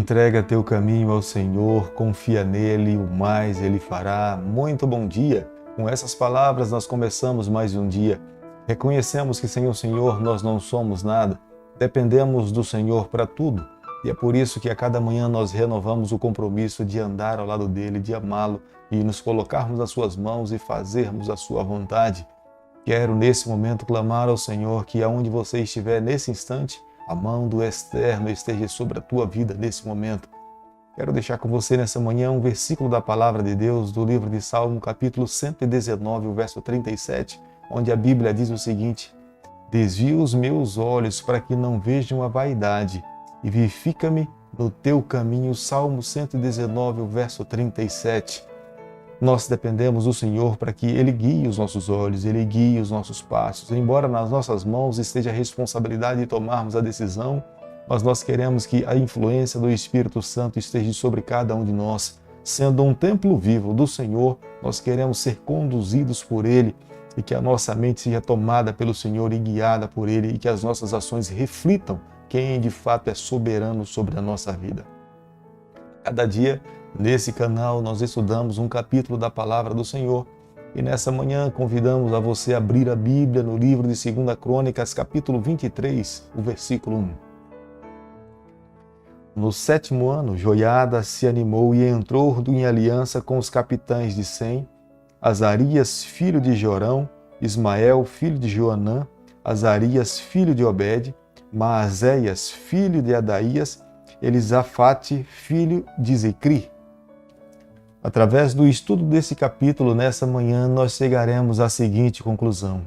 Entrega teu caminho ao Senhor, confia nele, o mais ele fará. Muito bom dia! Com essas palavras nós começamos mais um dia. Reconhecemos que sem o Senhor nós não somos nada, dependemos do Senhor para tudo. E é por isso que a cada manhã nós renovamos o compromisso de andar ao lado dele, de amá-lo e nos colocarmos nas suas mãos e fazermos a sua vontade. Quero nesse momento clamar ao Senhor que aonde você estiver nesse instante, a mão do Eterno esteja sobre a tua vida nesse momento. Quero deixar com você nessa manhã um versículo da Palavra de Deus do livro de Salmo, capítulo 119, o verso 37, onde a Bíblia diz o seguinte: Desvia os meus olhos para que não vejam a vaidade e vivifica-me no teu caminho. Salmo 119, o verso 37. Nós dependemos do Senhor para que Ele guie os nossos olhos, Ele guie os nossos passos. Embora nas nossas mãos esteja a responsabilidade de tomarmos a decisão, mas nós queremos que a influência do Espírito Santo esteja sobre cada um de nós. Sendo um templo vivo do Senhor, nós queremos ser conduzidos por Ele e que a nossa mente seja tomada pelo Senhor e guiada por Ele e que as nossas ações reflitam quem de fato é soberano sobre a nossa vida. Cada dia, nesse canal, nós estudamos um capítulo da Palavra do Senhor e nessa manhã convidamos a você a abrir a Bíblia no livro de 2 Crônicas, capítulo 23, o versículo 1. No 7º ano, Joiada se animou e entrou em aliança com os capitães de Sem, Azarias, filho de Jorão, Ismael, filho de Joanã, Azarias, filho de Obed, Maazéias, filho de Adaías, Elisafate, filho de Zicri. Através do estudo desse capítulo, nessa manhã, nós chegaremos à seguinte conclusão.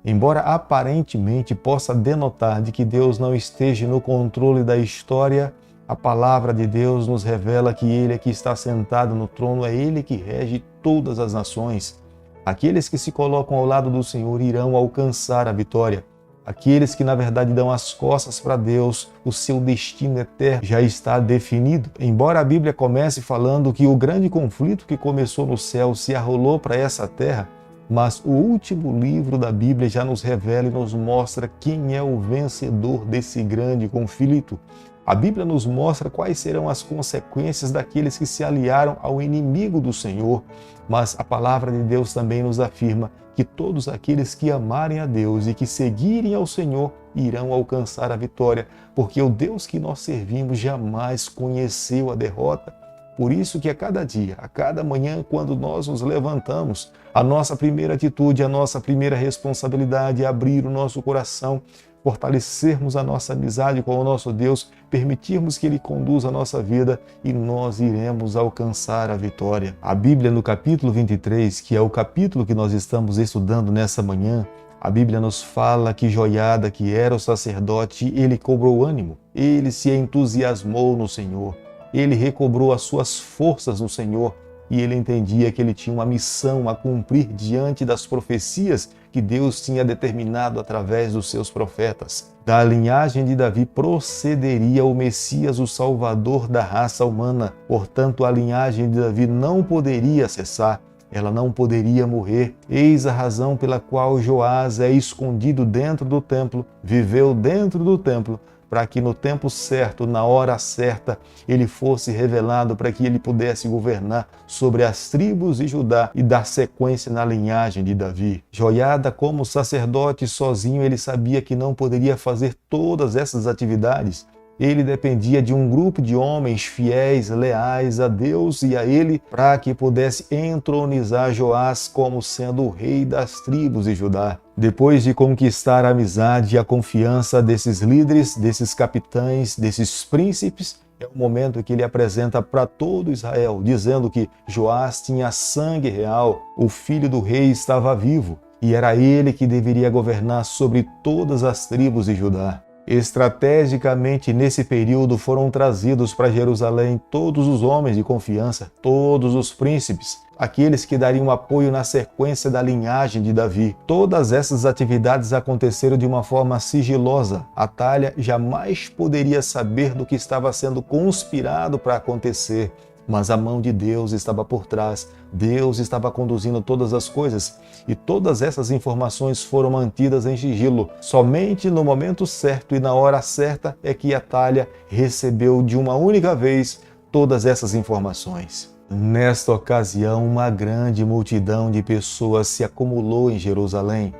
Embora aparentemente possa denotar de que Deus não esteja no controle da história, a palavra de Deus nos revela que Ele é que está sentado no trono, é Ele que rege todas as nações. Aqueles que se colocam ao lado do Senhor irão alcançar a vitória. Aqueles que, na verdade, dão as costas para Deus, o seu destino eterno já está definido. Embora a Bíblia comece falando que o grande conflito que começou no céu se arrolou para essa terra, mas o último livro da Bíblia já nos revela e nos mostra quem é o vencedor desse grande conflito. A Bíblia nos mostra quais serão as consequências daqueles que se aliaram ao inimigo do Senhor, mas a palavra de Deus também nos afirma que todos aqueles que amarem a Deus e que seguirem ao Senhor irão alcançar a vitória, porque o Deus que nós servimos jamais conheceu a derrota. Por isso que a cada dia, a cada manhã, quando nós nos levantamos, a nossa primeira atitude, a nossa primeira responsabilidade é abrir o nosso coração, fortalecermos a nossa amizade com o nosso Deus, permitirmos que Ele conduza a nossa vida e nós iremos alcançar a vitória. A Bíblia no capítulo 23, que é o capítulo que nós estamos estudando nessa manhã, a Bíblia nos fala que Joiada, que era o sacerdote, ele cobrou ânimo, ele se entusiasmou no Senhor, ele recobrou as suas forças no Senhor e ele entendia que ele tinha uma missão a cumprir diante das profecias que Deus tinha determinado através dos seus profetas. Da linhagem de Davi procederia o Messias, o Salvador da raça humana. Portanto, a linhagem de Davi não poderia cessar, ela não poderia morrer. Eis a razão pela qual Joás é escondido dentro do templo, viveu dentro do templo, para que no tempo certo, na hora certa, ele fosse revelado para que ele pudesse governar sobre as tribos de Judá e dar sequência na linhagem de Davi. Joiada, como sacerdote sozinho, ele sabia que não poderia fazer todas essas atividades. Ele dependia de um grupo de homens fiéis, leais a Deus e a ele, para que pudesse entronizar Joás como sendo o rei das tribos de Judá. Depois de conquistar a amizade e a confiança desses líderes, desses capitães, desses príncipes, é o momento que ele apresenta para todo Israel, dizendo que Joás tinha sangue real, o filho do rei estava vivo e era ele que deveria governar sobre todas as tribos de Judá. Estrategicamente, nesse período, foram trazidos para Jerusalém todos os homens de confiança, todos os príncipes, aqueles que dariam apoio na sequência da linhagem de Davi. Todas essas atividades aconteceram de uma forma sigilosa. Atalha jamais poderia saber do que estava sendo conspirado para acontecer. mas a mão de Deus estava por trás. Deus estava conduzindo todas as coisas e todas essas informações foram mantidas em sigilo. Somente no momento certo e na hora certa é que Atalha recebeu de uma única vez todas essas informações. Nesta ocasião, uma grande multidão de pessoas se acumulou em Jerusalém,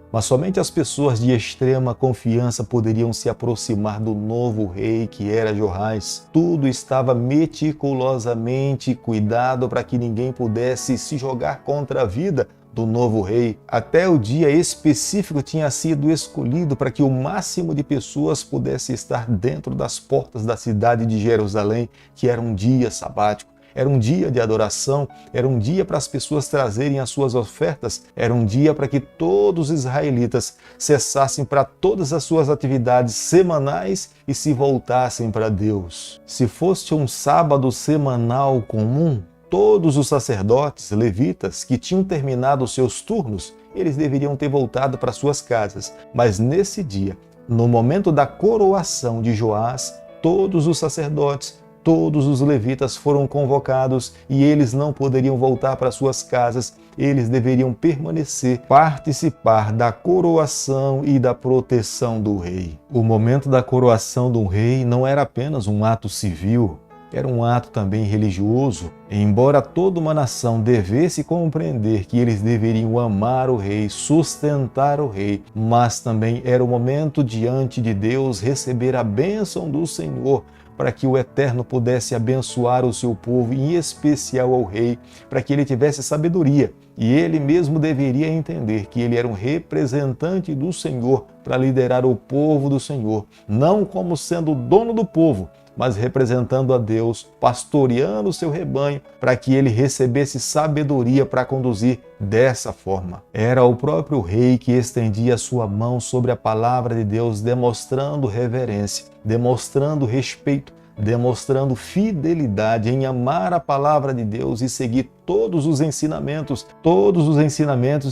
mas somente as pessoas de extrema confiança poderiam se aproximar do novo rei que era Joás. Tudo estava meticulosamente cuidado para que ninguém pudesse se jogar contra a vida do novo rei. Até o dia específico tinha sido escolhido para que o máximo de pessoas pudesse estar dentro das portas da cidade de Jerusalém, que era um dia sabático. Era um dia de adoração, era um dia para as pessoas trazerem as suas ofertas, era um dia para que todos os israelitas cessassem para todas as suas atividades semanais e se voltassem para Deus. Se fosse um sábado semanal comum, todos os sacerdotes, levitas, que tinham terminado os seus turnos, eles deveriam ter voltado para suas casas. Mas nesse dia, no momento da coroação de Joás, todos os sacerdotes, todos os levitas foram convocados e eles não poderiam voltar para suas casas, eles deveriam permanecer, participar da coroação e da proteção do rei. O momento da coroação do rei não era apenas um ato civil, era um ato também religioso. Embora toda uma nação devesse compreender que eles deveriam amar o rei, sustentar o rei, mas também era o momento diante de Deus receber a bênção do Senhor, para que o Eterno pudesse abençoar o seu povo, em especial ao rei, para que ele tivesse sabedoria. E ele mesmo deveria entender que ele era um representante do Senhor para liderar o povo do Senhor, não como sendo o dono do povo, mas representando a Deus, pastoreando o seu rebanho, para que ele recebesse sabedoria para conduzir dessa forma. Era o próprio rei que estendia sua mão sobre a palavra de Deus, demonstrando reverência, demonstrando respeito, demonstrando fidelidade em amar a palavra de Deus e seguir todos os ensinamentos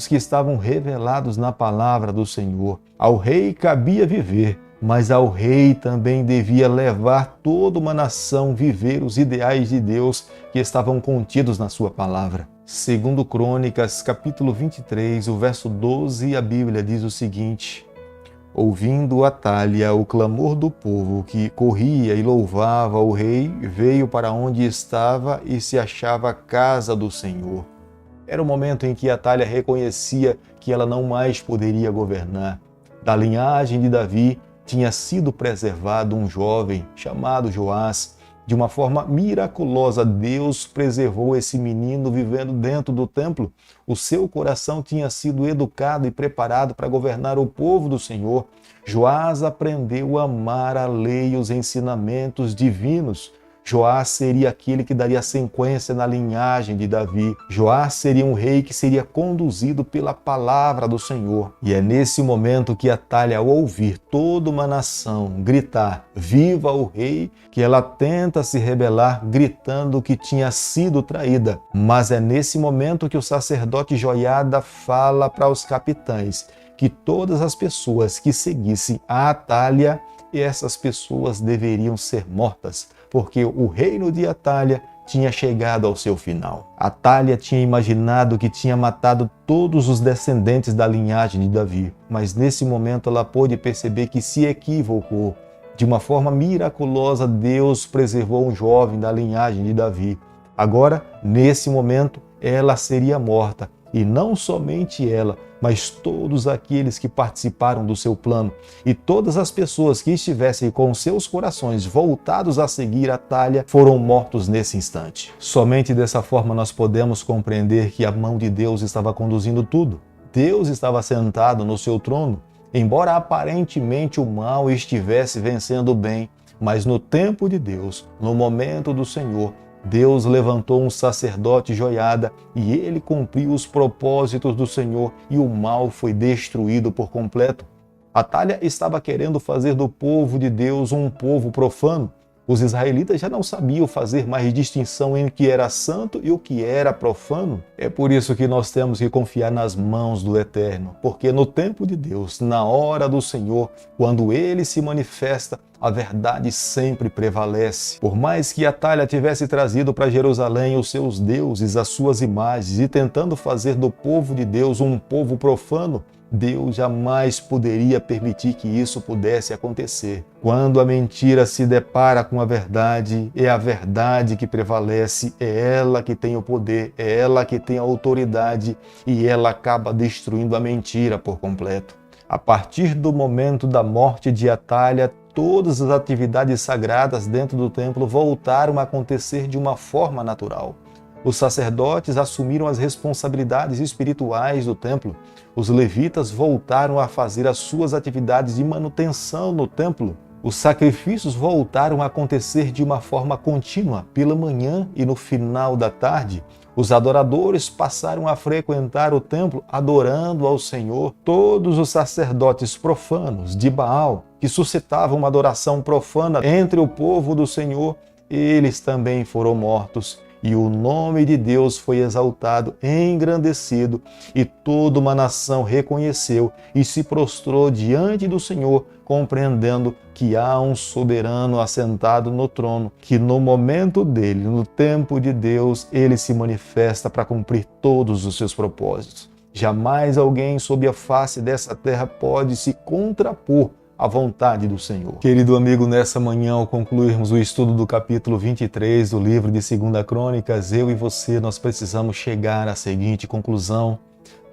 que estavam revelados na palavra do Senhor. Ao rei cabia viver, mas ao rei também devia levar toda uma nação viver os ideais de Deus que estavam contidos na sua palavra. Segundo Crônicas, capítulo 23, o verso 12, a Bíblia diz o seguinte: ouvindo Atalha o clamor do povo que corria e louvava o rei, veio para onde estava e se achava a casa do Senhor. Era o momento em que Atalha reconhecia que ela não mais poderia governar. Da linhagem de Davi tinha sido preservado um jovem chamado Joás. De uma forma miraculosa, Deus preservou esse menino vivendo dentro do templo. O seu coração tinha sido educado e preparado para governar o povo do Senhor. Joás aprendeu a amar a lei e os ensinamentos divinos. Joás seria aquele que daria sequência na linhagem de Davi. Joás seria um rei que seria conduzido pela palavra do Senhor. E é nesse momento que Atalha, ao ouvir toda uma nação gritar "Viva o rei!", que ela tenta se rebelar, gritando que tinha sido traída. Mas é nesse momento que o sacerdote Joiada fala para os capitães que todas as pessoas que seguissem a Atalha, essas pessoas deveriam ser mortas, porque o reino de Atalha tinha chegado ao seu final. Atalha tinha imaginado que tinha matado todos os descendentes da linhagem de Davi, mas nesse momento ela pôde perceber que se equivocou. De uma forma miraculosa, Deus preservou um jovem da linhagem de Davi. Agora, nesse momento, ela seria morta. E não somente ela, mas todos aqueles que participaram do seu plano e todas as pessoas que estivessem com seus corações voltados a seguir Atalha foram mortos nesse instante. Somente dessa forma nós podemos compreender que a mão de Deus estava conduzindo tudo. Deus estava sentado no seu trono, embora aparentemente o mal estivesse vencendo o bem, mas no tempo de Deus, no momento do Senhor, Deus levantou um sacerdote Joiada e ele cumpriu os propósitos do Senhor e o mal foi destruído por completo. Atalha estava querendo fazer do povo de Deus um povo profano, Os israelitas já não sabiam fazer mais distinção entre o que era santo e o que era profano. É por isso que nós temos que confiar nas mãos do Eterno, porque no tempo de Deus, na hora do Senhor, quando Ele se manifesta, a verdade sempre prevalece. Por mais que Atalha tivesse trazido para Jerusalém os seus deuses, as suas imagens, e tentando fazer do povo de Deus um povo profano, Deus jamais poderia permitir que isso pudesse acontecer. Quando a mentira se depara com a verdade, é a verdade que prevalece, é ela que tem o poder, é ela que tem a autoridade e ela acaba destruindo a mentira por completo. A partir do momento da morte de Atalha, todas as atividades sagradas dentro do templo voltaram a acontecer de uma forma natural. Os sacerdotes assumiram as responsabilidades espirituais do templo. Os levitas voltaram a fazer as suas atividades de manutenção no templo. Os sacrifícios voltaram a acontecer de uma forma contínua, pela manhã e no final da tarde. Os adoradores passaram a frequentar o templo adorando ao Senhor. Todos os sacerdotes profanos de Baal, que suscitavam uma adoração profana entre o povo do Senhor, eles também foram mortos. E o nome de Deus foi exaltado, engrandecido, e toda uma nação reconheceu e se prostrou diante do Senhor, compreendendo que há um soberano assentado no trono, que no momento dele, no tempo de Deus, ele se manifesta para cumprir todos os seus propósitos. Jamais alguém sob a face dessa terra pode se contrapor a vontade do Senhor. Querido amigo, nessa manhã, ao concluirmos o estudo do capítulo 23 do livro de 2 Crônicas, eu e você, nós precisamos chegar à seguinte conclusão.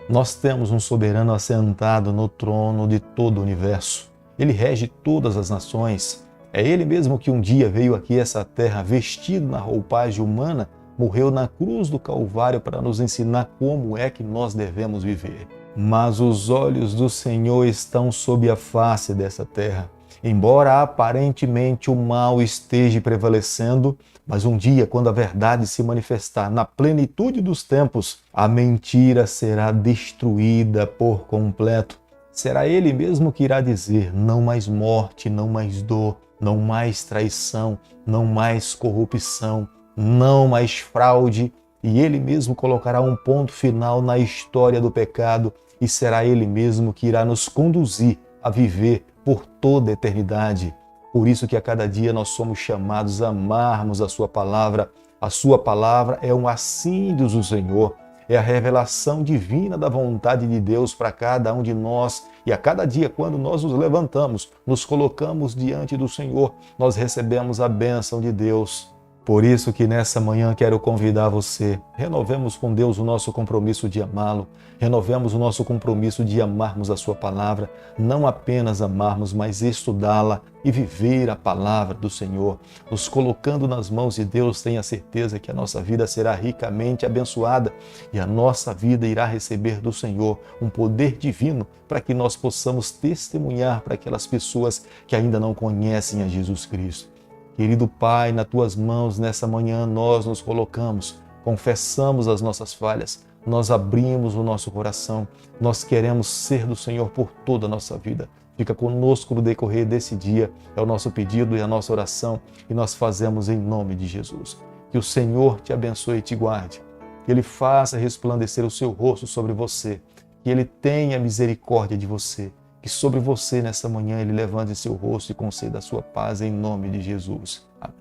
Nós temos um soberano assentado no trono de todo o universo. Ele rege todas as nações. É ele mesmo que um dia veio aqui a essa terra vestido na roupagem humana, morreu na cruz do Calvário para nos ensinar como é que nós devemos viver. Mas os olhos do Senhor estão sobre a face dessa terra. Embora aparentemente o mal esteja prevalecendo, mas um dia, quando a verdade se manifestar na plenitude dos tempos, a mentira será destruída por completo. Será Ele mesmo que irá dizer: não mais morte, não mais dor, não mais traição, não mais corrupção, não mais fraude. E Ele mesmo colocará um ponto final na história do pecado, e será Ele mesmo que irá nos conduzir a viver por toda a eternidade. Por isso que a cada dia nós somos chamados a amarmos a Sua palavra. A Sua palavra é um assídio do Senhor, é a revelação divina da vontade de Deus para cada um de nós. E a cada dia, quando nós nos levantamos, nos colocamos diante do Senhor, nós recebemos a bênção de Deus. Por isso que nessa manhã quero convidar você, renovemos com Deus o nosso compromisso de amá-lo, renovemos o nosso compromisso de amarmos a Sua palavra, não apenas amarmos, mas estudá-la e viver a palavra do Senhor. Nos colocando nas mãos de Deus, tenha certeza que a nossa vida será ricamente abençoada e a nossa vida irá receber do Senhor um poder divino para que nós possamos testemunhar para aquelas pessoas que ainda não conhecem a Jesus Cristo. Querido Pai, nas Tuas mãos, nessa manhã, nós nos colocamos, confessamos as nossas falhas, nós abrimos o nosso coração, nós queremos ser do Senhor por toda a nossa vida. Fica conosco no decorrer desse dia, é o nosso pedido e a nossa oração, e nós fazemos em nome de Jesus. Que o Senhor te abençoe e te guarde, que Ele faça resplandecer o seu rosto sobre você, que Ele tenha misericórdia de você, que sobre você nessa manhã Ele levante seu rosto e conceda a sua paz em nome de Jesus. Amém.